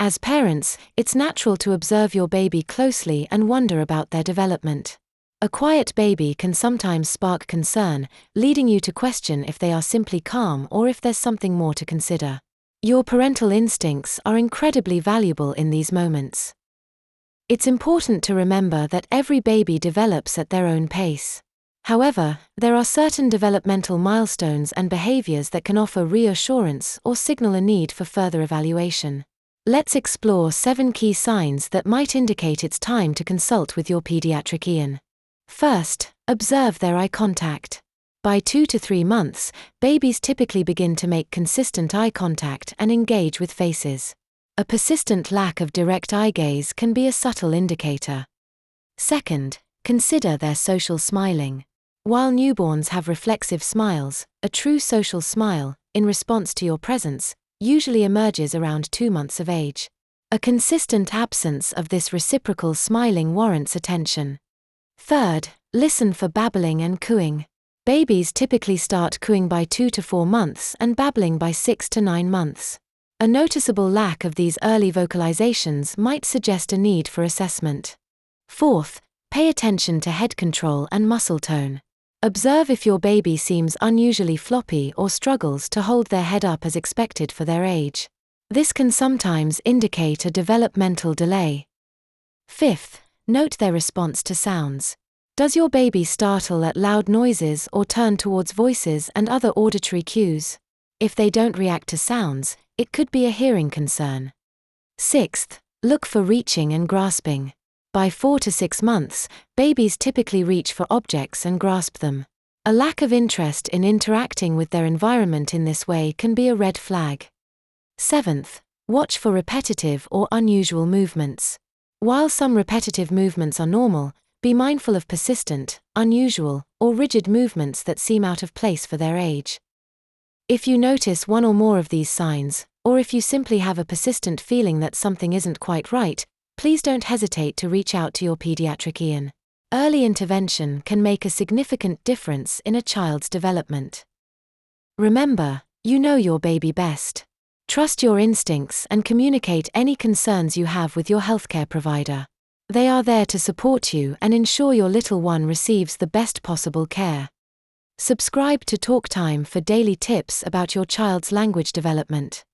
As parents, it's natural to observe your baby closely and wonder about their development. A quiet baby can sometimes spark concern, leading you to question if they are simply calm or if there's something more to consider. Your parental instincts are incredibly valuable in these moments. It's important to remember that every baby develops at their own pace. However, there are certain developmental milestones and behaviors that can offer reassurance or signal a need for further evaluation. Let's explore 7 key signs that might indicate it's time to consult with your pediatrician. First, observe their eye contact. By 2 to 3 months, babies typically begin to make consistent eye contact and engage with faces. A persistent lack of direct eye gaze can be a subtle indicator. Second, consider their social smiling. While newborns have reflexive smiles, a true social smile, in response to your presence, usually emerges around 2 months of age. A consistent absence of this reciprocal smiling warrants attention. Third, listen for babbling and cooing. Babies typically start cooing by 2 to 4 months and babbling by 6 to 9 months. A noticeable lack of these early vocalizations might suggest a need for assessment. Fourth, pay attention to head control and muscle tone. Observe if your baby seems unusually floppy or struggles to hold their head up as expected for their age. This can sometimes indicate a developmental delay. Fifth, note their response to sounds. Does your baby startle at loud noises or turn towards voices and other auditory cues? If they don't react to sounds, it could be a hearing concern. Sixth, look for reaching and grasping. By 4 to 6 months, babies typically reach for objects and grasp them. A lack of interest in interacting with their environment in this way can be a red flag. Seventh, watch for repetitive or unusual movements. While some repetitive movements are normal, be mindful of persistent, unusual, or rigid movements that seem out of place for their age. If you notice one or more of these signs, or if you simply have a persistent feeling that something isn't quite right, please don't hesitate to reach out to your pediatrician. Early intervention can make a significant difference in a child's development. Remember, you know your baby best. Trust your instincts and communicate any concerns you have with your healthcare provider. They are there to support you and ensure your little one receives the best possible care. Subscribe to TalkTime for daily tips about your child's language development.